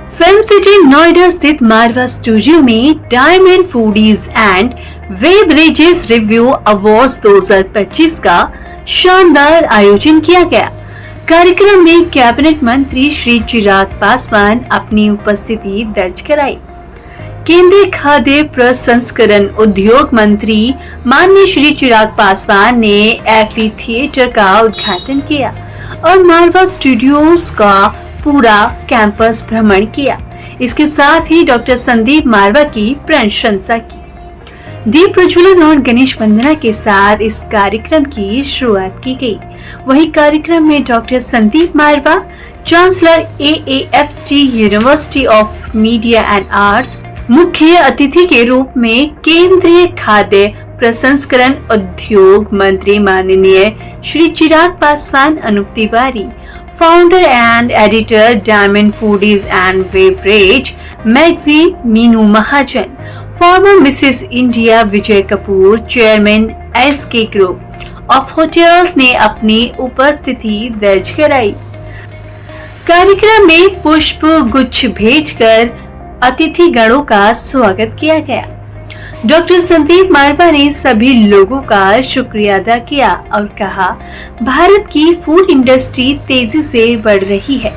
Film city Noida स्थित मारवा studio में diamond foodies and beverages review awards 2025 का शानदार आयोजन किया गया। कार्यक्रम में कैबिनेट मंत्री श्री चिराग पासवान अपनी उपस्थिति दर्ज कराई। केंद्रीय खाद्य प्रसंस्करण उद्योग मंत्री माननीय श्री चिराग पासवान ने एफी थिएटर का उद्घाटन किया और मारवा स्टूडियोज का पूरा कैंपस भ्रमण किया। इसके साथ ही डॉक्टर संदीप मारवा की प्रशंसा की। दीप प्रज्वलन और गणेश वंदना के साथ इस कार्यक्रम की शुरुआत की गई। वहीं कार्यक्रम में doctor Sandeep Marwah, chancellor AAFT university of media and arts, मुख्य अतिथि के रूप में केंद्रीय खाद्य प्रसंस्करण उद्योग मंत्री माननीय Shri Chirag Paswan, Anup Tiwari, founder and editor diamond foodies and beverage magazine Meenu Mahajan, former Mrs India Vijay Kapoor, chairman SK group of hotels ने अपनी उपस्थिति दर्ज कराई। कार्यक्रम में पुष्प गुच्छ भेजकर अतिथि गणों का स्वागत किया गया। डॉक्टर संदीप मारवा ने सभी लोगों का शुक्रिया अदा किया और कहा, भारत की फूड इंडस्ट्री तेजी से बढ़ रही है।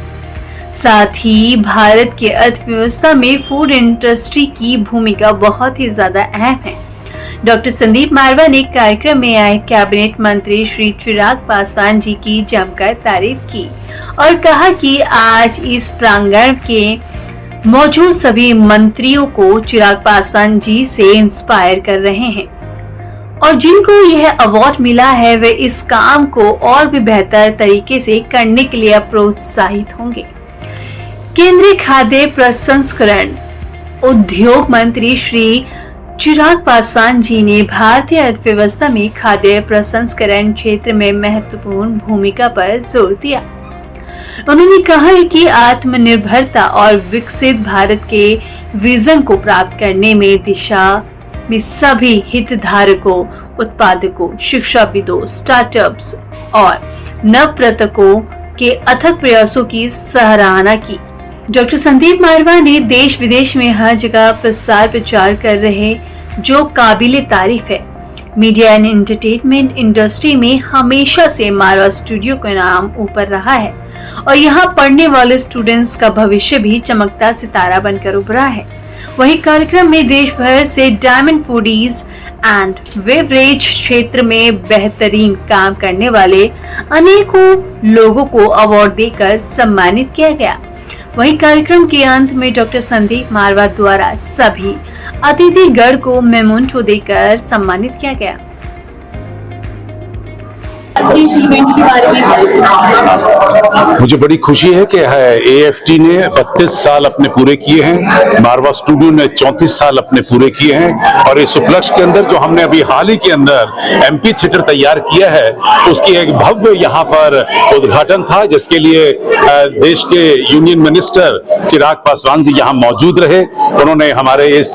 साथ ही भारत की अर्थव्यवस्था में फूड इंडस्ट्री की भूमिका बहुत ही ज्यादा अहम है। डॉक्टर संदीप मारवा ने कार्यक्रम में आए कैबिनेट मंत्री श्री चिराग पासवान जी की जमकर तारीफ की और कहा कि आज इस प्रांगण के मौजूद सभी मंत्रियों को चिराग पासवान जी से इंस्पायर कर रहे हैं और जिनको यह अवार्ड मिला है वे इस काम को और भी बेहतर तरीके से करने के लिए प्रोत्साहित होंगे। केंद्रीय खाद्य प्रसंस्करण उद्योग मंत्री श्री चिराग पासवान जी ने भारतीय अर्थव्यवस्था में खाद्य प्रसंस्करण क्षेत्र में महत्वपूर्ण भूमिका पर जोर दिया। उन्होंने कहा है कि आत्मनिर्भरता और विकसित भारत के विजन को प्राप्त करने में दिशा में सभी हितधारकों, उत्पादकों, शिक्षाविदों, स्टार्टअप्स और नवप्रवर्तकों के अथक प्रयासों की सराहना की। डॉक्टर संदीप मारवा ने देश विदेश में हर जगह प्रसार प्रचार कर रहे जो काबिले तारीफ है। मीडिया एंड एंटरटेनमेंट इंडस्ट्री में हमेशा से मारवा स्टूडियो का नाम ऊपर रहा है और यहाँ पढ़ने वाले स्टूडेंट्स का भविष्य भी चमकता सितारा बनकर उभरा है। वहीं कार्यक्रम में देश भर से डायमंड फूडीज एंड बेवरेज क्षेत्र में बेहतरीन काम करने वाले अनेकों लोगों को अवार्ड देकर सम्मानित किया गया। वहीं कार्यक्रम के अंत में डॉक्टर संदीप मारवा द्वारा सभी अतिथिगण को मेमोंटो देकर सम्मानित किया गया। मुझे बड़ी खुशी है कि AFT ने 32 साल अपने पूरे किए हैं, मारवा स्टूडियो ने 34 साल अपने पूरे किए हैं और इस उपलक्ष्य के अंदर जो हमने अभी हाल ही के अंदर MP थिएटर तैयार किया है उसकी एक भव्य यहाँ पर उद्घाटन था, जिसके लिए देश के यूनियन मिनिस्टर चिराग पासवान जी यहाँ मौजूद रहे। उन्होंने हमारे इस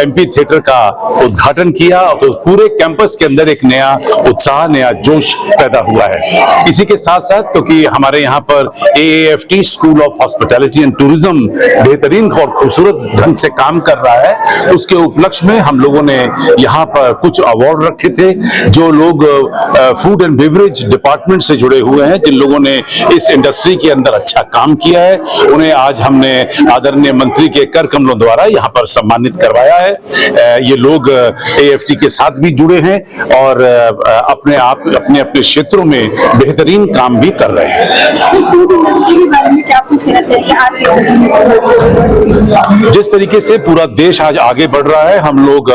MP थिएटर का उद्घाटन किया तो पूरे कैंपस के अंदर एक नया उत्साह, नया जोश पैदा हुआ है। इसी के साथ साथ क्योंकि हमारे यहाँ पर AAFT school of hospitality and tourism बेहतरीन और खूबसूरत ढंग से काम कर रहा है, उसके उपलक्ष्य में हम लोगों ने यहाँ पर कुछ अवार्ड रखे थे। जो लोग फूड एंड बेवरेज डिपार्टमेंट से जुड़े हुए हैं, जिन लोगों ने इस इंडस्ट्री के अंदर अच्छा काम किया है, उन्हें आज हमने आदरणीय मंत्री के कर कमलों द्वारा यहाँ पर सम्मानित करवाया है। ये लोग AFT के साथ भी जुड़े हैं और अपने आप अपने अपने क्षेत्रों में बेहतरीन काम भी कर रहे हैं। फूड इंडस्ट्री के बारे में क्या कुछ कहना चाहिए आप? जिस तरीके से पूरा देश आज आगे बढ़ रहा है, हम लोग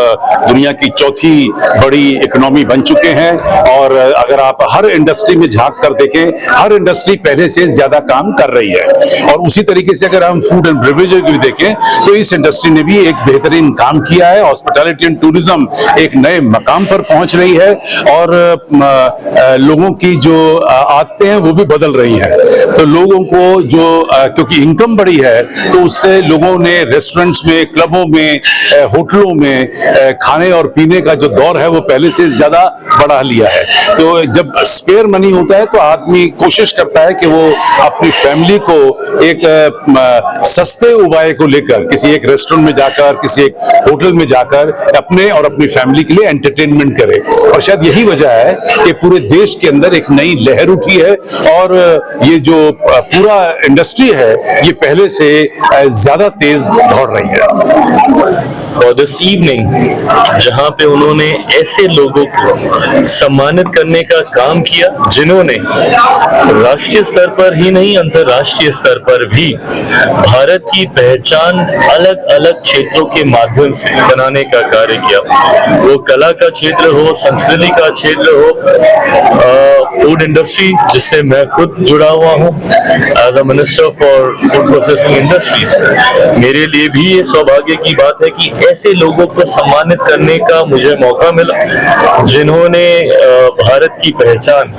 दुनिया की चौथी बड़ी इकोनॉमी बन चुके हैं और अगर आप हर इंडस्ट्री में झांक कर देखें, हर इंडस्ट्री पहले से ज्यादा काम कर रही है और उसी तरीके से अगर हम फूड एंड बेवरेज भी देखें तो इस इंडस्ट्री ने भी एक बेहतरीन काम किया है। हॉस्पिटैलिटी एंड टूरिज्म एक नए मकाम पर पहुंच रही है और लोगों की जो आदतें हैं वो भी बदल रही हैं। तो लोगों को जो क्योंकि इनकम बढ़ी है तो उससे लोगों ने रेस्टोरेंट्स में, क्लबों में, होटलों में खाने और पीने का जो दौर है वो पहले से ज्यादा बढ़ा लिया है। तो जब स्पेयर मनी होता है तो आदमी कोशिश करता है कि वो अपनी फैमिली को एक सस्ते उपाय को लेकर किसी एक रेस्टोरेंट में जाकर, किसी एक होटल में जाकर अपने और अपनी फैमिली के लिए एंटरटेनमेंट करे। और शायद यही वजह है कि पूरे देश के अंदर एक नई लहर उठी है और ये जो पूरा इंडस्ट्री है ये पहले से ज्यादा तेज दौड़ रही है। और दिस इवनिंग जहां पे उन्होंने ऐसे लोगों को सम्मानित करने का काम किया जिन्होंने राष्ट्रीय स्तर पर ही नहीं अंतर्राष्ट्रीय स्तर पर भी भारत की पहचान अलग अलग क्षेत्रों के माध्यम से बनाने का कार्य किया। वो कला का क्षेत्र हो, संस्कृति का क्षेत्र हो, फूड इंडस्ट्री जिससे मैं खुद जुड़ा हुआ हूँ as a minister for food processing industries. मेरे लिए भी ये सौभाग्य की बात है कि ऐसे लोगों को सम्मानित करने का मुझे मौका मिला जिन्होंने भारत की पहचान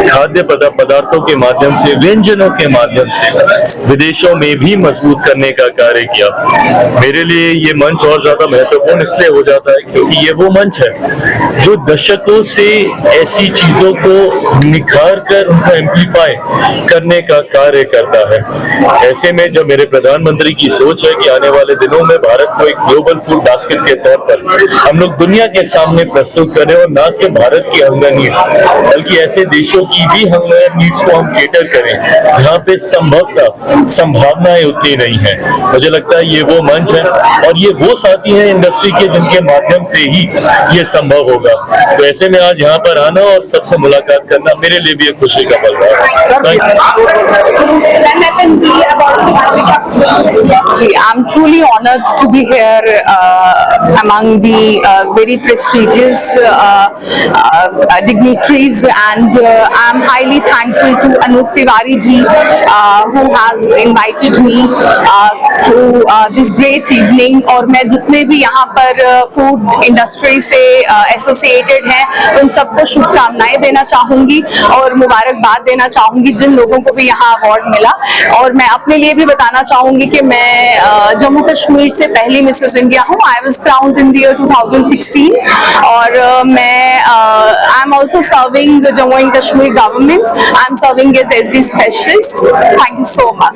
खाद्य पदार्थों के माध्यम से, व्यंजनों के माध्यम से विदेशों में भी मजबूत करने का कार्य किया। मेरे लिए ये मंच और ज्यादा महत्वपूर्ण इसलिए हो जाता है क्योंकि ये वो मंच है जो दशकों से ऐसी चीजों को निखार कर उनको एम्पलीफाई करने का कार्य करता है। ऐसे में जब मेरे प्रधानमंत्री की सोच है कि आने वाले दिनों में भारत को एक ग्लोबल फूड बास्केट के तौर पर हम लोग दुनिया के सामने प्रस्तुत करें और न सिर्फ भारत की हंगर नीड्स बल्कि ऐसे देशों की भी हंगर नीड्स को हम केटर करें जहाँ पे संभवतः संभावनाएं उतनी नहीं है। मुझे लगता है ये वो मंच है और ये वो साथी हैं इंडस्ट्री के जिनके माध्यम से ही ये संभव होगा। तो ऐसे में आज यहाँ पर आना और सबसे मुलाकात करना मेरे लिए भी एक खुशी का पल I'm truly honored to be here among the very prestigious dignitaries, and I'm highly thankful to Anup Tiwari ji who has invited me to this great evening. और मैं जितने भी यहाँ पर फूड इंडस्ट्री से एसोसिएटेड हैं उन सबको शुभकामनाएं देना चाहूंगी और मुबारकबाद देना चाहूंगी जिन लोगों को भी यहाँ अवार्ड मिला। और मैं अपने लिए भी बताना चाहूंगी कि मैं जम्मू कश्मीर से पहली मिसेस इंडिया हूँ। I was crowned in the year 2016 और मैं I am also serving Jammu and Kashmir government. I am serving as SD specialist. Thank you so much.